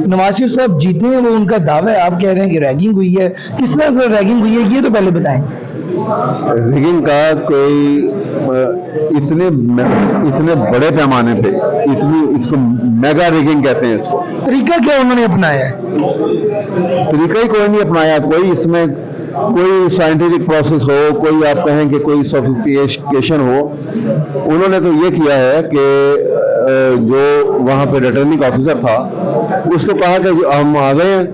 नवाज शरीफ साहब जीते हैं, वो उनका दावा है, आप कह रहे हैं कि रैगिंग हुई है। किस तरह से रैगिंग हुई है ये तो पहले बताएं। रैगिंग का कोई इतने बड़े पैमाने पे इसको मेगा रैगिंग कहते हैं। इसको तरीका क्या उन्होंने अपनाया है? तरीका ही कोई नहीं अपनाया, कोई इसमें कोई साइंटिफिक प्रोसेस हो, कोई आप कहें कि कोई सोफिस्टिकेशन हो। उन्होंने तो ये किया है कि जो वहाँ पे रिटर्निंग ऑफिसर था उसको कहा कि हम आ गए हैं,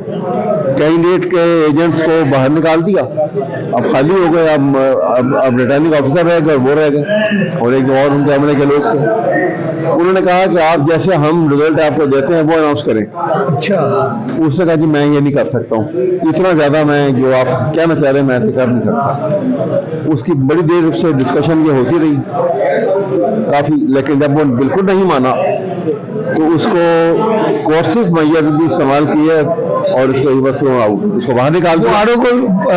कैंडिडेट के एजेंट्स को बाहर निकाल दिया, अब खाली हो गए, अब रिटर्निंग ऑफिसर रह गए, वो रह गए और एक और उनके हमले के लोग थे। उन्होंने कहा कि आप जैसे हम रिजल्ट आपको देते हैं वो अनाउंस करें। अच्छा। उसने कहा जी मैं ये नहीं कर सकता हूँ, इतना ज्यादा मैं जो आप कहना चाह रहे हैं मैं ऐसे कर नहीं सकता। उसकी बड़ी देर से डिस्कशन ये होती रही काफी, लेकिन जब वो बिल्कुल नहीं माना तो उसको कोर्सिव मेजर भी इस्तेमाल किए और उसको बाहर निकाल दिया। आरओ को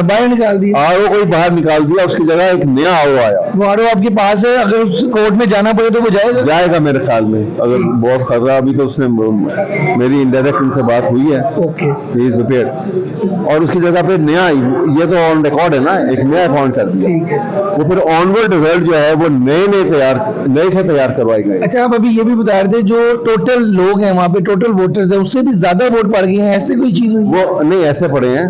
बाहर निकाल दिया? आरओ को बाहर निकाल दिया, उसकी जगह एक नया आरओ आया। वो आरओ आपके पास है, अगर कोर्ट में जाना पड़े तो वो जाएगा मेरे ख्याल में, अगर बहुत खतरा। अभी तो उसने मेरी इनडायरेक्ट उनसे बात हुई है। ओके। ही इज प्रिपेयर्ड और उसकी जगह पे नया, ये तो ऑन रिकॉर्ड है ना, एक नया अपॉइंट कर दिया। ठीक है। वो फिर ऑनवर्ड रिजल्ट जो है वो नए से तैयार करवाए गए। अच्छा, आप अभी ये भी बता रहे थे जो टोटल लोग हैं वहाँ पे, टोटल वोटर्स है, उससे भी ज्यादा वोट पड़ गए हैं, ऐसे कोई चीज हुई? वो नहीं, ऐसे पड़े हैं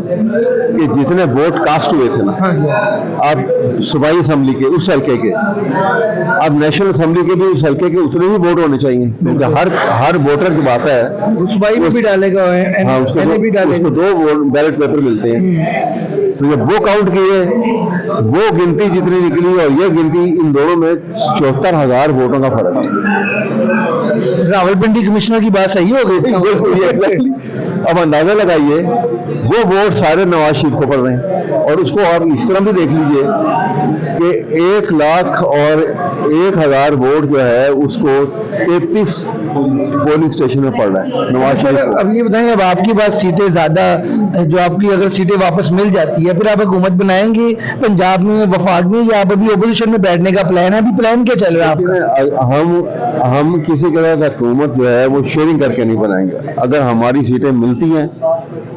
कि जितने वोट कास्ट हुए थे ना, हाँ जी, अब सूबाई असेंबली के उस हल्के के, अब नेशनल असेंबली के भी उस हल्के के उतने ही वोट होने चाहिए, क्योंकि हर वोटर की बात है। सूबाई में भी डालेगा, हाँ, उसको 2 बैलेट पेपर मिलते हैं। तो जब वो काउंट किए, वो गिनती जितनी निकली और ये गिनती, इन दोनों में 74,000 वोटों का फर्क है। रावलपिंडी कमिश्नर की बात सही हो गई। अब अंदाजा लगाइए, वो वोट सारे नवाज शरीफ को पड़ रहे हैं। और उसको आप इस तरह भी देख लीजिए कि 1 लाख और 1,000 वोट जो है उसको 33 पोलिंग स्टेशन में पड़ रहा है नवाज शरीफ को। अब ये बताएंगे, अब आपकी बात सीटें ज्यादा, जो आपकी अगर सीटें वापस मिल जाती है, फिर आप हुकूमत बनाएंगे पंजाब में, वफाक में, या आप अभी ओपोजिशन में बैठने का प्लान है? अभी प्लान क्या चल रहा है आपका? हम किसी तरह का हुकूमत जो है वो शेयरिंग करके नहीं बनाएंगे। अगर हमारी सीटें मिलती हैं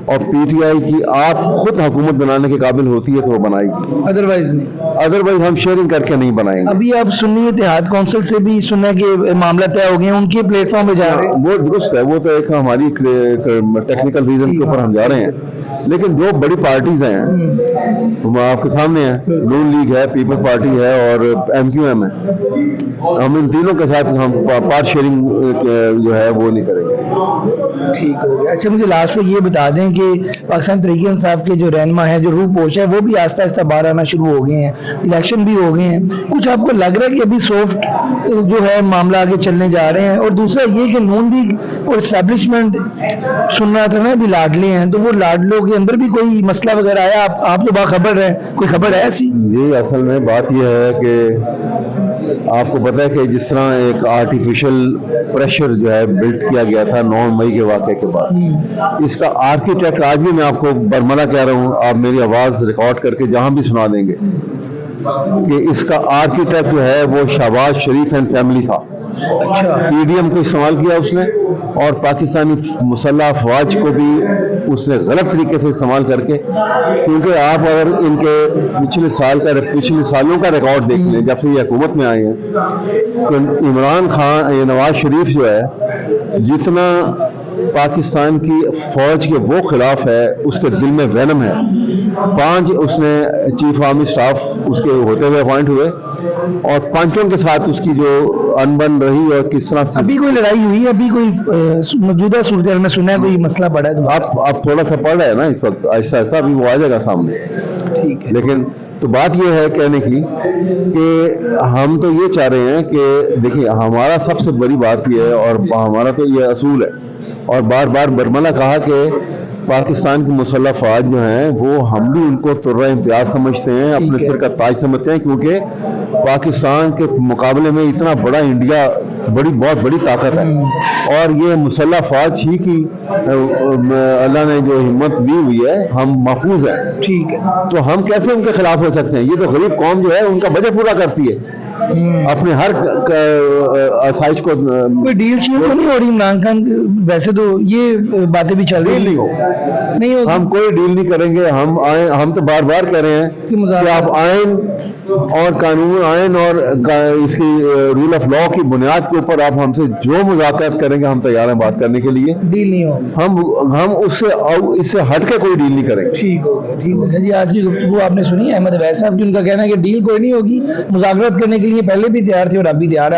और पीटीआई की आप खुद हुकूमत बनाने के काबिल होती है तो वो बनाएगी, अदरवाइज नहीं। अदरवाइज हम शेयरिंग करके नहीं बनाएंगे। अभी आप सुन्नी इत्तेहाद काउंसिल से भी सुनने के मामला तय हो गए हैं, उनके प्लेटफॉर्म पे जा रहे हैं। वो दुरुस्त है, वो तो एक हमारी टेक्निकल रीजन के ऊपर हम जा रहे हैं। लेकिन जो बड़ी पार्टीज हैं वो आपके सामने है, नून लीग है, पीपल्स पार्टी है और MQM है। हम इन तीनों के साथ हम पार्ट शेयरिंग जो है वो नहीं करेंगे। ठीक हो गया। अच्छा, मुझे लास्ट में ये बता दें कि पाकिस्तान तहरीक इंसाफ के जो रहनुमा है, जो रूह पोश है, वो भी आहिस्ता आहिस्ता बाहर आना शुरू हो गए हैं, इलेक्शन भी हो गए हैं। कुछ आपको लग रहा है कि अभी सॉफ्ट जो है मामला आगे चलने जा रहे हैं? और दूसरा ये कि नून लीग और इस्टेब्लिशमेंट सुन रहा था ना, अभी लाडले हैं, तो वो लाडलों के अंदर भी कोई मसला वगैरह आया? आप तो बाखबर हैं, कोई खबर है ऐसी? जी, असल में बात यह है कि आपको पता है कि जिस तरह एक आर्टिफिशियल प्रेशर जो है बिल्ड किया गया था 9 मई के वाक़े के बाद, इसका आर्किटेक्ट आज भी मैं आपको बरमला कह रहा हूँ, आप मेरी आवाज़ रिकॉर्ड करके जहाँ भी सुना देंगे कि इसका आर्किटेक्ट जो है वो शहबाज शरीफ एंड फैमिली था। अच्छा। PDM को इस्तेमाल किया उसने और पाकिस्तानी मुसल्लह अफवाज को भी उसने गलत तरीके से इस्तेमाल करके, क्योंकि आप अगर इनके पिछले सालों का रिकॉर्ड देख लें, जब से ये हुकूमत में आए हैं, तो इमरान खान, ये नवाज शरीफ जो है, जितना पाकिस्तान की फौज के वो खिलाफ है, उसके दिल में वैनम है। 5 उसने चीफ आर्मी स्टाफ उसके होते हुए अपॉइंट हुए और 5 के साथ उसकी जो अनबन रही और किस तरह से। अभी कोई लड़ाई हुई है? अभी कोई मौजूदा सूरत में सुना है कोई मसला पड़ा है? आप थोड़ा सा पढ़ रहे हैं ना इस वक्त, ऐसा अभी वो आ जाएगा सामने। ठीक है। लेकिन तो बात ये है कहने की कि हम तो ये चाह रहे हैं कि देखिए, हमारा सबसे बड़ी बात ये है और हमारा तो ये असूल है, और बार बार बरमला कहा कि पाकिस्तान की मुसल्लह फौज जो हैं वो हम भी उनको तुर्रा इम्तियाज समझते हैं, अपने सिर का ताज समझते हैं, क्योंकि पाकिस्तान के मुकाबले में इतना बड़ा इंडिया बहुत बड़ी ताकत है और ये मुसल्लह फौज ही की अल्लाह ने जो हिम्मत दी हुई है, हम महफूज हैं। ठीक है। तो हम कैसे उनके खिलाफ हो सकते हैं? ये तो गरीब कौम जो है उनका बजट पूरा करती है, अपने हर आसाइश को कोई डील शील तो नहीं हो रही इमरान खान वैसे तो ये बातें भी चल रही नहीं हो नहीं होगी हम कोई डील नहीं करेंगे हम तो बार बार कह रहे हैं कि आप आइन और कानून आइन और इसकी रूल ऑफ लॉ की बुनियाद के ऊपर आप हमसे जो मुज़ाकरात करेंगे हम तैयार हैं बात करने के लिए डील नहीं होगी हम इससे हट के कोई डील नहीं करेंगे ठीक हो गया जी आज की गुफ्तगू आपने सुनी अहमद अवैस साहब की उनका कहना है कि डील कोई नहीं होगी मुज़ाकरात करने के लिए पहले भी तैयार थे और अब भी तैयार है